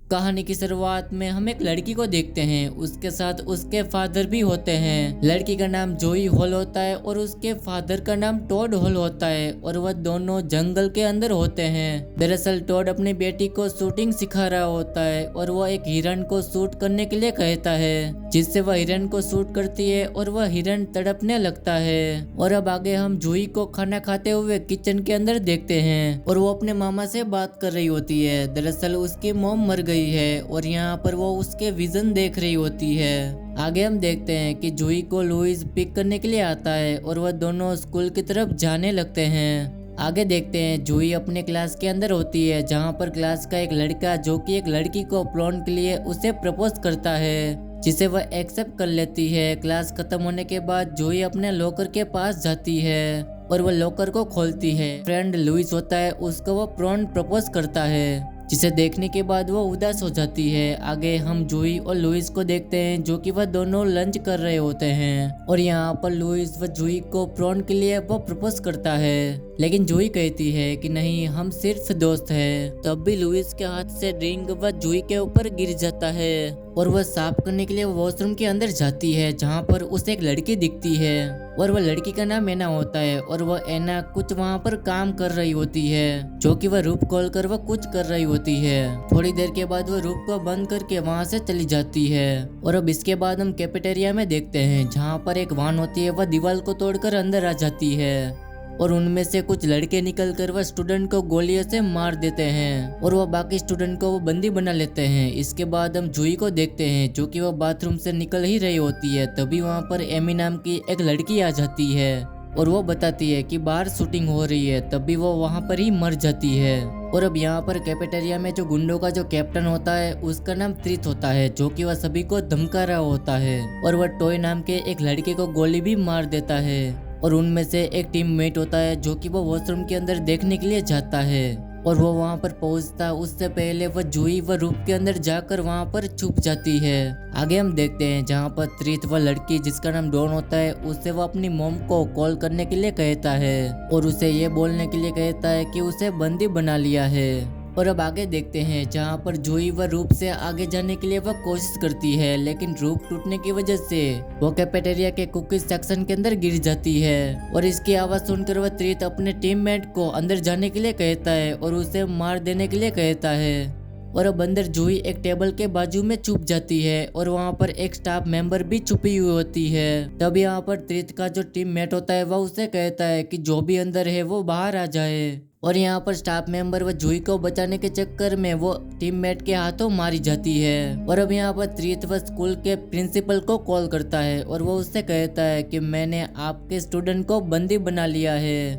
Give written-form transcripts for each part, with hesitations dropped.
कहानी की शुरुआत में हम एक लड़की को देखते हैं। उसके साथ उसके फादर भी होते हैं। लड़की का नाम जोई हॉल होता है और उसके फादर का नाम टॉड हॉल होता है और वह दोनों जंगल के अंदर होते हैं। दरअसल टॉड अपनी बेटी को शूटिंग सिखा रहा होता है और वह एक हिरन को शूट करने के लिए कहता है, जिससे वह हिरन को शूट करती है और वह हिरन तड़पने लगता है। और अब आगे हम जोई को खाना खाते हुए किचन के अंदर देखते हैं और वो अपने मामा से बात कर रही होती है। दरअसल उसकी मॉम मर गई है और यहाँ पर वो उसके विजन देख रही होती है। आगे हम देखते हैं कि जूही को लुइस पिक करने के लिए आता है और वह दोनों स्कूल की तरफ जाने लगते हैं। आगे देखते हैं जूही अपने क्लास के अंदर होती है, जहाँ पर क्लास का एक लड़का जो कि एक लड़की को अपलोन के लिए उसे प्रपोज करता है, जिसे वह एक्सेप्ट कर लेती है। क्लास खत्म होने के बाद जूही अपने लॉकर के पास जाती है और वह लॉकर को खोलती है। फ्रेंड लुइस होता है, उसको वह प्रपोज करता है, जिसे देखने के बाद वो उदास हो जाती है। आगे हम जूही और लुइस को देखते हैं, जो कि वह दोनों लंच कर रहे होते हैं और यहाँ पर लुइस व जूही को प्रॉन के लिए वो प्रपोज करता है, लेकिन जूही कहती है कि नहीं, हम सिर्फ दोस्त हैं। तब भी लुइस के हाथ से ड्रिंक व जूही के ऊपर गिर जाता है और वह साफ करने के लिए वॉशरूम के अंदर जाती है, जहाँ पर उसे एक लड़की दिखती है और वह लड़की का नाम एना होता है और वह एना कुछ वहाँ पर काम कर रही होती है, जो कि वह रूप खोल कर वह कुछ कर रही होती है। थोड़ी देर के बाद वह रूप को बंद करके वहाँ से चली जाती है। और अब इसके बाद हम कैफेटेरिया में देखते हैं, जहाँ पर एक वान होती है, वह दीवार को तोड़कर अंदर आ जाती है और उनमें से कुछ लड़के निकलकर वह स्टूडेंट को गोलियों से मार देते हैं और वह बाकी स्टूडेंट को वो बंदी बना लेते हैं। इसके बाद हम जूही को देखते हैं, जो कि वह बाथरूम से निकल ही रही होती है। तभी वहाँ पर एमी नाम की एक लड़की आ जाती है और वो बताती है कि बाहर शूटिंग हो रही है। तभी वो वहाँ पर ही मर जाती है। और अब यहाँ पर कैफेटेरिया में जो गुंडों का जो कैप्टन होता है, उसका नाम त्रित होता है, जो कि वह सभी को धमका रहा होता है और वह टॉय नाम के एक लड़के को गोली भी मार देता है। और उनमें से एक टीममेट होता है, जो कि वो वॉशरूम के अंदर देखने के लिए जाता है और वो वहाँ पर पहुँचता उससे पहले वह जूही व रूप के अंदर जाकर वहाँ पर छुप जाती है। आगे हम देखते हैं, जहाँ पर त्रित व लड़की जिसका नाम डॉन होता है, उससे वो अपनी मॉम को कॉल करने के लिए कहता है और उसे ये बोलने के लिए कहता है कि उसे बंदी बना लिया है। और अब आगे देखते हैं, जहाँ पर जूही व रूप से आगे जाने के लिए वह कोशिश करती है, लेकिन रूप टूटने की वजह से वो कैफेटेरिया के कुकीज सेक्शन के अंदर गिर जाती है और इसकी आवाज सुनकर वह त्रित अपने टीममेट को अंदर जाने के लिए कहता है और उसे मार देने के लिए कहता है। और अब अंदर जूही एक टेबल के बाजू में छुप जाती है और वहाँ पर एक स्टाफ मेंबर भी छुपी हुई होती है। तब यहाँ पर त्रित का जो टीममेट होता है, वह उसे कहता है कि जो भी अंदर है वो बाहर आ जाए। और यहाँ पर स्टाफ मेंबर व जूही को बचाने के चक्कर में वो टीममेट के हाथों मारी जाती है। और अब यहाँ पर त्रित व स्कूल के प्रिंसिपल को कॉल करता है और वो उससे कहता है कि मैंने आपके स्टूडेंट को बंदी बना लिया है।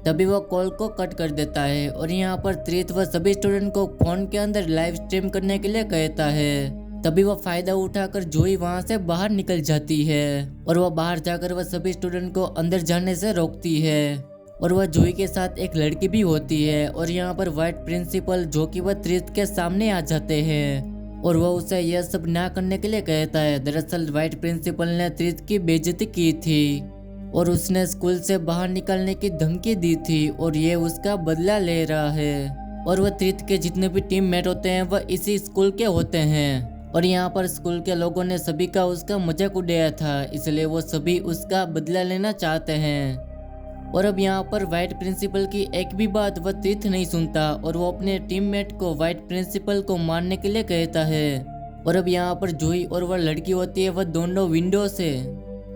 तभी वो कॉल को कट कर देता है और यहाँ पर त्रित व सभी स्टूडेंट को फोन के अंदर लाइव स्ट्रीम करने के लिए कहता है। तभी वो फायदा उठाकर जूही वहाँ से बाहर निकल जाती है और वह बाहर जाकर वह सभी स्टूडेंट को अंदर जाने से रोकती है। और वह जूही के साथ एक लड़की भी होती है और यहाँ पर व्हाइट प्रिंसिपल, जो कि वह त्रित के सामने आ जाते हैं और वह उसे यह सब ना करने के लिए कहता है। दरअसल व्हाइट प्रिंसिपल ने त्रित की बेइज्जती की थी और उसने स्कूल से बाहर निकलने की धमकी दी थी और ये उसका बदला ले रहा है। और वह त्रित के जितने भी टीममेट होते हैं वह इसी स्कूल के होते हैं और यहाँ पर स्कूल के लोगों ने सभी का उसका मजाक उड़ाया था, इसलिए वो सभी उसका बदला लेना चाहते हैं। और अब यहाँ पर व्हाइट प्रिंसिपल की एक भी बात वह त्रित नहीं सुनता और वो अपने टीममेट को व्हाइट प्रिंसिपल को मारने के लिए कहता है। और अब यहाँ पर जूही और वह लड़की होती है, वह दोनों विंडो से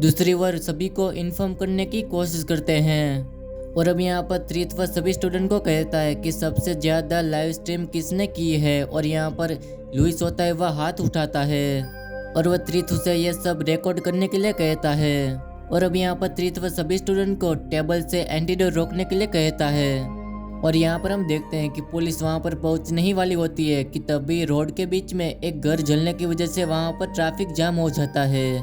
दूसरी ओर सभी को इन्फॉर्म करने की कोशिश करते हैं। और अब यहाँ पर त्रित व सभी स्टूडेंट को कहता है कि सबसे ज्यादा लाइव स्ट्रीम किसने की है और यहाँ पर लुइस होता है, वह हाथ उठाता है और वह त्रित उसे यह सब रिकॉर्ड करने के लिए कहता है। और अब यहाँ पर त्रित व सभी स्टूडेंट को टेबल से एंटीडोट रोकने के लिए कहता है। और यहाँ पर हम देखते हैं कि पुलिस वहाँ पर पहुँचने ही वाली होती है कि तभी रोड के बीच में एक घर जलने की वजह से वहाँ पर ट्रैफिक जाम हो जाता है।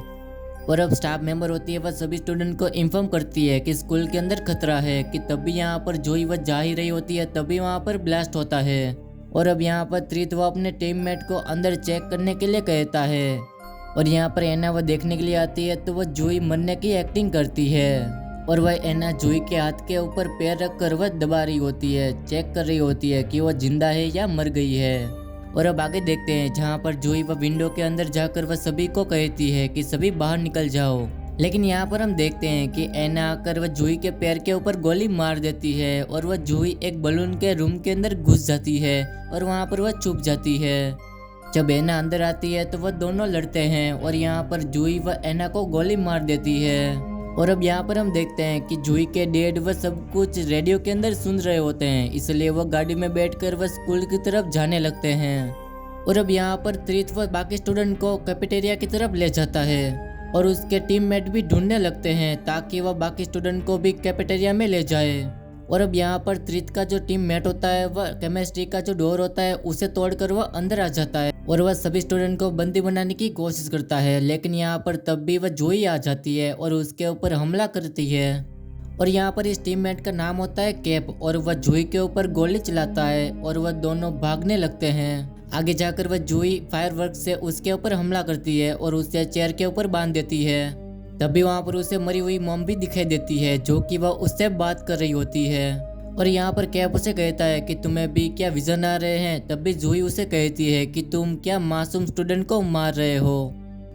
और अब स्टाफ मेंबर होती है, वह सभी स्टूडेंट को इन्फॉर्म करती है कि स्कूल के अंदर खतरा है कि तभी यहाँ पर जूही वह जा ही रही होती है, तभी वहाँ पर ब्लास्ट होता है। और अब यहाँ पर त्रित वह अपने टीममेट को अंदर चेक करने के लिए कहता है और यहाँ पर एना वह देखने के लिए आती है तो वह जूही मरने की एक्टिंग करती है और वह एना जूही के हाथ के ऊपर पैर रख कर वह दबा रही होती है, चेक कर रही होती है कि वह जिंदा है या मर गई है। और अब आगे देखते हैं जहाँ पर जूही वह विंडो के अंदर जाकर वह सभी को कहती है कि सभी बाहर निकल जाओ। लेकिन यहाँ पर हम देखते हैं कि एना आकर वह जूही के पैर के ऊपर गोली मार देती है और वह जूही एक बलून के रूम के अंदर घुस जाती है और वहाँ पर वह छुप जाती है। जब एना अंदर आती है तो वह दोनों लड़ते हैं और यहाँ पर जूही वह एना को गोली मार देती है। और अब यहाँ पर हम देखते हैं कि जूही के डैड वह सब कुछ रेडियो के अंदर सुन रहे होते हैं, इसलिए वह गाड़ी में बैठकर वह स्कूल की तरफ जाने लगते हैं। और अब यहाँ पर त्रित वह बाकी स्टूडेंट को कैफेटेरिया की तरफ ले जाता है और उसके टीममेट भी ढूंढने लगते हैं ताकि वह बाकी स्टूडेंट को भी कैफेटेरिया में ले जाए। और अब यहाँ पर त्रित का जो टीममेट होता है वह केमिस्ट्री का जो डोर होता है उसे तोड़कर वह अंदर आ जाता है और वह सभी स्टूडेंट को बंदी बनाने की कोशिश करता है। लेकिन यहाँ पर तब भी वह जूही आ जाती है और उसके ऊपर हमला करती है। और यहाँ पर इस टीममेट का नाम होता है कैप और वह जूही के ऊपर गोली चलाता है और वह दोनों भागने लगते हैं। आगे जाकर वह जूही फायरवर्क से उसके ऊपर हमला करती है और उसे चेयर के ऊपर बांध देती है। तभी वहाँ पर उसे मरी हुई मॉम भी दिखाई देती है जो कि वह उससे बात कर रही होती है। और यहाँ पर कैप उसे कहता है कि तुम्हें भी क्या विजन आ रहे हैं। तब भी जूही उसे कहती है कि तुम क्या मासूम स्टूडेंट को मार रहे हो।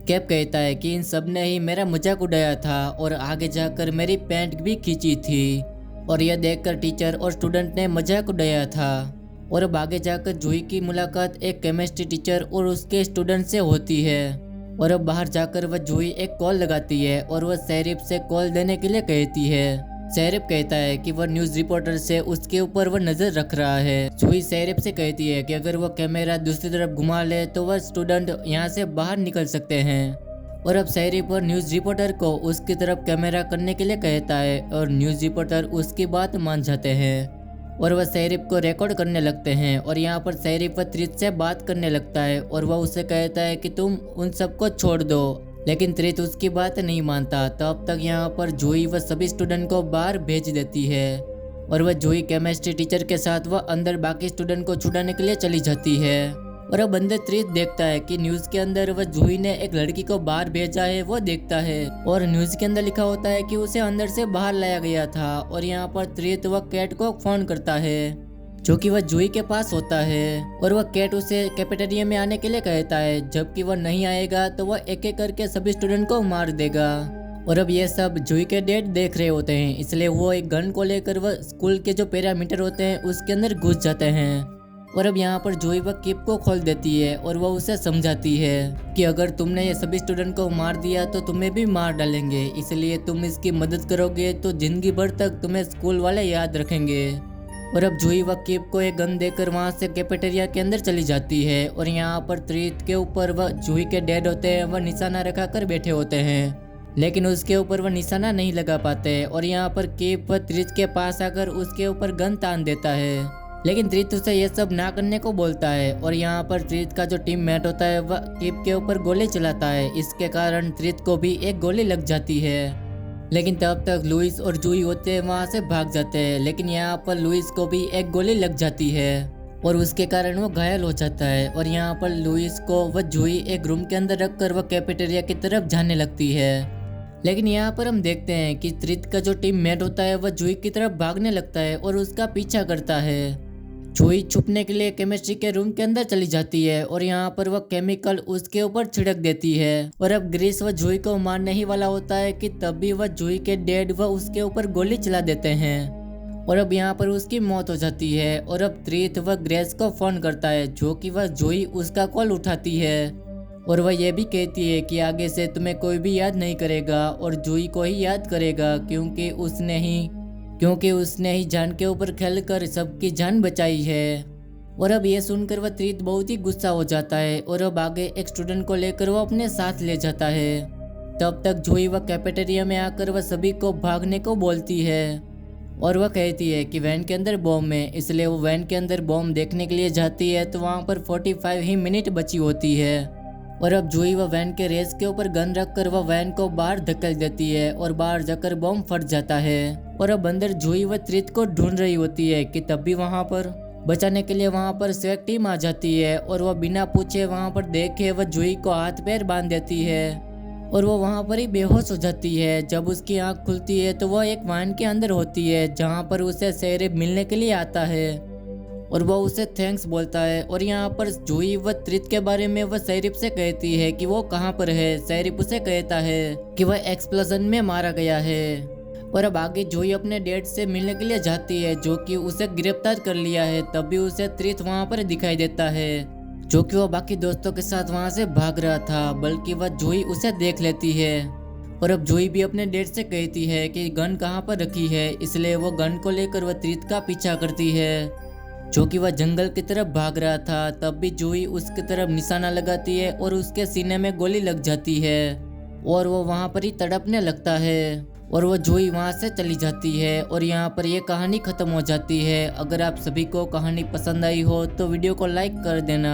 कैप कहता है कि इन सब ने ही मेरा मजाक उड़ाया था और आगे जाकर मेरी पैंट भी खींची थी और यह देखकर टीचर और स्टूडेंट ने मजाक उड़ाया था। और अब आगे जाकर जूही की मुलाकात एक केमिस्ट्री टीचर और उसके स्टूडेंट से होती है। और अब बाहर जाकर वह जूही एक कॉल लगाती है और वह शेरिफ से कॉल देने के लिए कहती है। शेरिफ कहता है कि वह न्यूज़ रिपोर्टर से उसके ऊपर वह नजर रख रहा है। जूही शेरिफ से कहती है कि अगर वह कैमरा दूसरी तरफ घुमा ले तो वह स्टूडेंट यहाँ से बाहर निकल सकते हैं। और अब शेरिफ और न्यूज़ रिपोर्टर को उसकी तरफ कैमरा करने के लिए कहता है और न्यूज़ रिपोर्टर उसकी बात मान जाते हैं और वह शेरिफ को रिकॉर्ड करने लगते हैं। और यहाँ पर शेरिफ त्रित से बात करने लगता है और वह उसे कहता है कि तुम उन सबको छोड़ दो, लेकिन त्रित उसकी बात नहीं मानता। तब तक यहाँ पर जूही वह सभी स्टूडेंट को बाहर भेज देती है और वह जूही केमिस्ट्री टीचर के साथ वह अंदर बाकी स्टूडेंट को छुड़ाने के लिए चली जाती है। और अब अंदर त्रित देखता है कि न्यूज़ के अंदर वह जूही ने एक लड़की को बाहर भेजा है वो देखता है और न्यूज़ के अंदर लिखा होता है कि उसे अंदर से बाहर लाया गया था। और यहाँ पर त्रित वह कैट को फोन करता है जो कि वह जूही के पास होता है और वह कैट उसे कैफेटेरिया में आने के लिए कहता है, जबकि वह नहीं आएगा तो वह एक एक करके सभी स्टूडेंट को मार देगा। और अब ये सब जूही के डैड देख रहे होते हैं, इसलिए वो एक गन को लेकर वह स्कूल के जो पैरामीटर होते हैं उसके अंदर घुस जाते हैं। और अब यहाँ पर जूही वह किप को खोल देती है और वह उसे समझाती है कि अगर तुमने ये सभी स्टूडेंट को मार दिया तो तुम्हें भी मार डालेंगे, इसलिए तुम इसकी मदद करोगे तो जिंदगी भर तक तुम्हें स्कूल वाले याद रखेंगे। और अब जूही वह किप को एक गन देकर वहाँ से कैफेटेरिया के अंदर चली जाती है और यहाँ पर त्रित के ऊपर वह जूही के डैड होते हैं वह निशाना रखा कर बैठे होते हैं, लेकिन उसके ऊपर वह निशाना नहीं लगा पाते। और यहाँ पर किप त्रित के पास आकर उसके ऊपर गन तान देता है, लेकिन त्रित उसे यह सब ना करने को बोलता है। और यहाँ पर त्रित का जो टीममेट होता है वह किप के ऊपर गोली चलाता है, इसके कारण त्रित को भी एक गोली लग जाती है। लेकिन तब तक लुइस और जूही होते हैं वहाँ से भाग जाते हैं, लेकिन यहाँ पर लुइस को भी एक गोली लग जाती है और उसके कारण वो घायल हो जाता है। और यहाँ पर लुइस को वह जूही एक रूम के अंदर रखकर वह कैफेटेरिया की तरफ जाने लगती है। लेकिन यहाँ पर हम देखते हैं कि त्रित का जो टीममेट होता है वह जूही की तरफ भागने लगता है और उसका पीछा करता है। जूही छुपने के लिए केमिस्ट्री के रूम के अंदर चली जाती है और यहाँ पर वह केमिकल उसके ऊपर छिड़क देती है। और अब ग्रीस वह जूही को मारने ही वाला होता है कि तब भी वह जूही के डैड वह उसके ऊपर गोली चला देते हैं और अब यहाँ पर उसकी मौत हो जाती है। और अब त्रित वह ग्रेस को फोन करता है जो कि वह जूही उसका कॉल उठाती है और वह ये भी कहती है कि आगे से तुम्हें कोई भी याद नहीं करेगा और जूही को ही याद करेगा क्योंकि उसने ही जान के ऊपर खेलकर सबकी जान बचाई है। और अब ये सुनकर वह त्रित बहुत ही गुस्सा हो जाता है और अब आगे एक स्टूडेंट को लेकर वो अपने साथ ले जाता है। तब तक जूही वह कैफेटेरिया में आकर वह सभी को भागने को बोलती है और वह कहती है कि वैन के अंदर बॉम्ब है, इसलिए वो वैन के अंदर बॉम्ब देखने के लिए जाती है तो वहाँ पर 45 ही मिनट बची होती है। और अब जूही वह वैन के रेस के ऊपर गन रखकर वह वैन को बाहर धकेल देती है और बाहर जाकर बॉम्ब फट जाता है। और अब अंदर जूही वह त्रित को ढूंढ रही होती है कि तब भी वहाँ पर बचाने के लिए वहाँ पर स्वेग टीम आ जाती है और वह बिना पूछे वहाँ पर देखे वह जूही को हाथ पैर बांध देती है और वो वहाँ पर ही बेहोश हो जाती है। जब उसकी आँख खुलती है तो वह एक वैन के अंदर होती है जहाँ पर उसे शेरिफ मिलने के लिए आता है और वो उसे थैंक्स बोलता है। और यहाँ पर जोई व त्रित के बारे में वह शेरिफ से कहती है कि वो कहाँ पर है। शेरिफ उसे कहता है कि वह एक्सप्लोजन में मारा गया है। और अब आगे जोई अपने डैड से मिलने के लिए जाती है जो कि उसे गिरफ्तार कर लिया है। तब भी उसे त्रित वहाँ पर दिखाई देता है जो कि वो बाकी दोस्तों के साथ वहाँ से भाग रहा था, बल्कि वह जोई उसे देख लेती है। और अब जोई भी अपने डैड से कहती है कि गन कहाँ पर रखी है, इसलिए वो गन को लेकर वह त्रित का पीछा करती है जो कि वह जंगल की तरफ भाग रहा था। तब भी जोई उसकी तरफ निशाना लगाती है और उसके सीने में गोली लग जाती है और वो वहाँ पर ही तड़पने लगता है और वो जोई वहाँ से चली जाती है। और यहाँ पर ये कहानी खत्म हो जाती है। अगर आप सभी को कहानी पसंद आई हो तो वीडियो को लाइक कर देना।